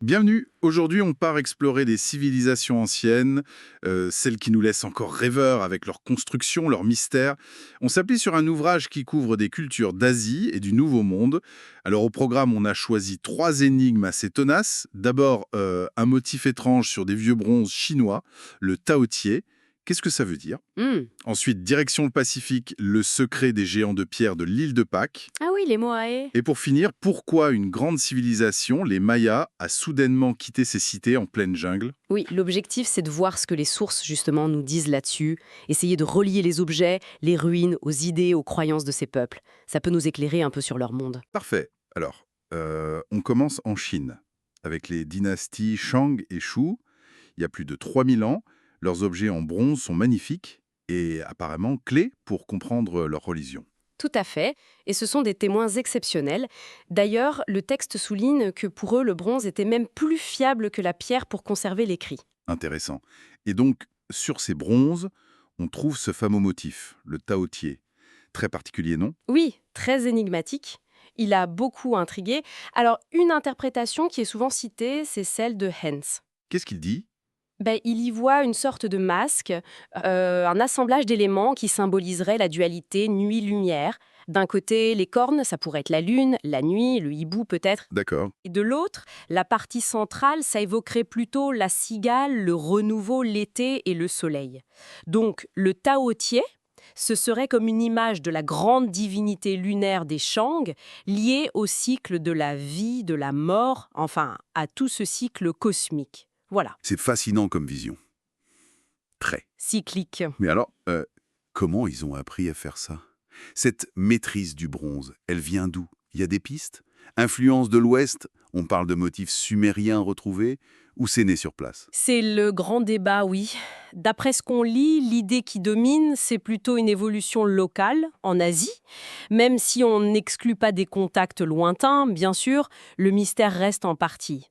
Bienvenue. Aujourd'hui, on part explorer des civilisations anciennes, celles qui nous laissent encore rêveurs avec leurs constructions, leurs mystères. On s'appuie sur un ouvrage qui couvre des cultures d'Asie et du Nouveau Monde. Alors au programme, on a choisi 3 énigmes assez tenaces. D'abord, un motif étrange sur des vieux bronzes chinois, le taotier. Qu'est-ce que ça veut dire? Hmm. Ensuite, direction le Pacifique, le secret des géants de pierre de l'île de Pâques. Ah oui, les Moae. Et pour finir, pourquoi une grande civilisation, les Mayas, a soudainement quitté ses cités en pleine jungle? Oui, l'objectif, c'est de voir ce que les sources, justement, nous disent là-dessus, essayer de relier les objets, les ruines, aux idées, aux croyances de ces peuples. Ça peut nous éclairer un peu sur leur monde. Parfait. Alors, on commence en Chine, avec les dynasties Shang et Shu. Il y a plus de 3000 ans. Leurs objets en bronze sont magnifiques et apparemment clés pour comprendre leur religion. Tout à fait, et ce sont des témoins exceptionnels. D'ailleurs, le texte souligne que pour eux, le bronze était même plus fiable que la pierre pour conserver l'écrit. Intéressant. Et donc, sur ces bronzes, on trouve ce fameux motif, le taotier. Très particulier, non? Oui, très énigmatique. Il a beaucoup intrigué. Alors, une interprétation qui est souvent citée, c'est celle de Hens. Qu'est-ce qu'il dit? Il y voit une sorte de masque, un assemblage d'éléments qui symboliserait la dualité nuit-lumière. D'un côté, les cornes, ça pourrait être la lune, la nuit, le hibou peut-être. D'accord. Et de l'autre, la partie centrale, ça évoquerait plutôt la cigale, le renouveau, l'été et le soleil. Donc, le taotier, ce serait comme une image de la grande divinité lunaire des Shang, liée au cycle de la vie, de la mort, enfin, à tout ce cycle cosmique. Voilà. C'est fascinant comme vision. Très. Cyclique. Mais alors, comment ils ont appris à faire ça? Cette maîtrise du bronze, elle vient d'où? Il y a des pistes? Influence de l'Ouest? On parle de motifs sumériens retrouvés? Ou c'est né sur place? C'est le grand débat, oui. D'après ce qu'on lit, l'idée qui domine, c'est plutôt une évolution locale, en Asie. Même si on n'exclut pas des contacts lointains, bien sûr, le mystère reste en partie.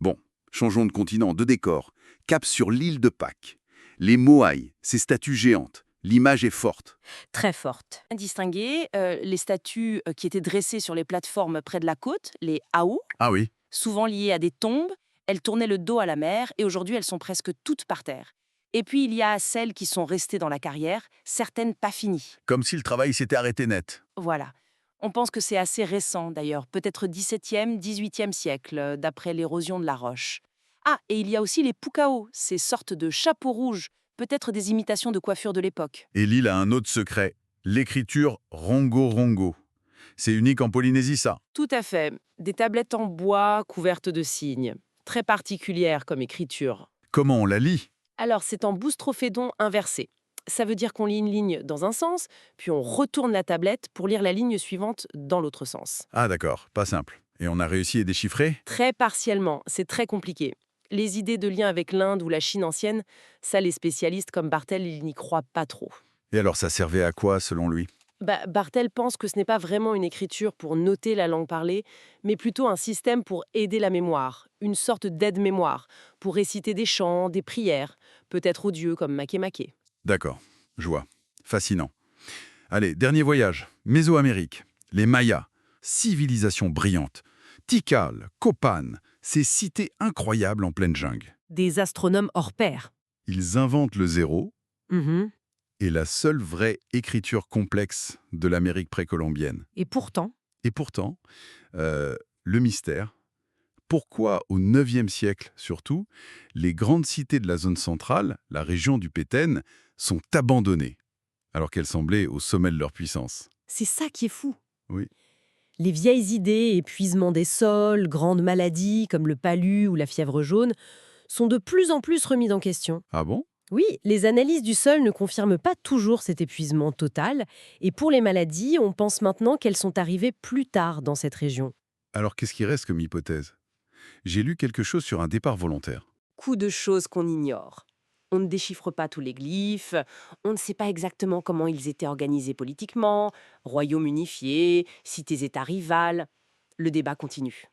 Bon, changeons de continent, de décor. Cap sur l'île de Pâques. Les Moai, ces statues géantes. L'image est forte. Très forte. Distinguer les statues qui étaient dressées sur les plateformes près de la côte, les aou, Ah oui. souvent liées à des tombes. Elles tournaient le dos à la mer et aujourd'hui elles sont presque toutes par terre. Et puis il y a celles qui sont restées dans la carrière, certaines pas finies. Comme si le travail s'était arrêté net. Voilà. On pense que c'est assez récent d'ailleurs, peut-être 17e, 18e siècle, d'après l'érosion de la roche. Ah, et il y a aussi les pukao, ces sortes de chapeaux rouges, peut-être des imitations de coiffure de l'époque. Et l'île a un autre secret. L'écriture Rongo-Rongo. C'est unique en Polynésie, ça. Tout à fait. Des tablettes en bois couvertes de signes. Très particulière comme écriture. Comment on la lit? Alors, c'est en boustrophédon inversé. Ça veut dire qu'on lit une ligne dans un sens, puis on retourne la tablette pour lire la ligne suivante dans l'autre sens. Ah d'accord, pas simple. Et on a réussi à déchiffrer? Très partiellement, c'est très compliqué. Les idées de lien avec l'Inde ou la Chine ancienne, ça les spécialistes comme Bartel, ils n'y croient pas trop. Et alors ça servait à quoi selon lui? Bartel pense que ce n'est pas vraiment une écriture pour noter la langue parlée, mais plutôt un système pour aider la mémoire, une sorte d'aide-mémoire, pour réciter des chants, des prières, peut-être aux dieux comme Makemake. D'accord, je vois. Fascinant. Allez, dernier voyage. Mésoamérique. Les Mayas. Civilisation brillante. Tikal, Copan, ces cités incroyables en pleine jungle. Des astronomes hors pair. Ils inventent le zéro Mhm. et la seule vraie écriture complexe de l'Amérique précolombienne. Et pourtant, Et pourtant, le mystère, pourquoi au IXe siècle surtout, les grandes cités de la zone centrale, la région du Péten, sont abandonnées, alors qu'elles semblaient au sommet de leur puissance? c'est ça qui est fou. Oui. Les vieilles idées, épuisement des sols, grandes maladies comme le palu ou la fièvre jaune, sont de plus en plus remises en question. Ah bon? Oui, les analyses du sol ne confirment pas toujours cet épuisement total, et pour les maladies, on pense maintenant qu'elles sont arrivées plus tard dans cette région. Alors qu'est-ce qui reste comme hypothèse? J'ai lu quelque chose sur un départ volontaire. Coup de choses qu'on ignore. On ne déchiffre pas tous les glyphes, on ne sait pas exactement comment ils étaient organisés politiquement, royaumes unifiés, cités-États rivales. Le débat continue.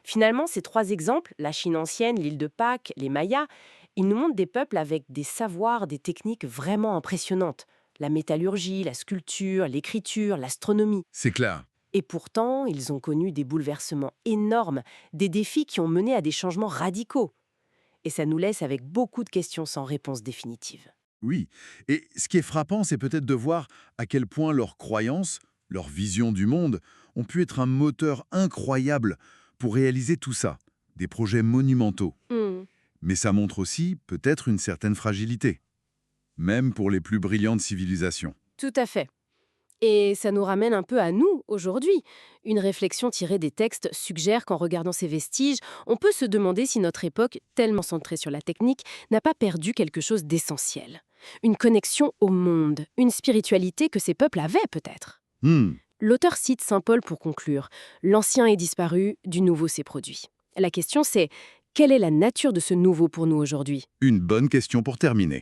Finalement, ces 3 exemples, la Chine ancienne, l'île de Pâques, les Mayas, ils nous montrent des peuples avec des savoirs, des techniques vraiment impressionnantes. La métallurgie, la sculpture, l'écriture, l'astronomie. C'est clair. Et pourtant, ils ont connu des bouleversements énormes, des défis qui ont mené à des changements radicaux. Et ça nous laisse avec beaucoup de questions sans réponse définitive. Oui, et ce qui est frappant, c'est peut-être de voir à quel point leurs croyances, leur vision du monde, ont pu être un moteur incroyable pour réaliser tout ça, des projets monumentaux. Mais ça montre aussi peut-être une certaine fragilité, même pour les plus brillantes civilisations. Tout à fait. Et ça nous ramène un peu à nous, aujourd'hui. Une réflexion tirée des textes suggère qu'en regardant ces vestiges, on peut se demander si notre époque, tellement centrée sur la technique, n'a pas perdu quelque chose d'essentiel. Une connexion au monde, une spiritualité que ces peuples avaient peut-être. Hmm, L'auteur cite saint Paul pour conclure. L'ancien est disparu, du nouveau s'est produit. La question c'est, quelle est la nature de ce nouveau pour nous aujourd'hui ? une bonne question pour terminer.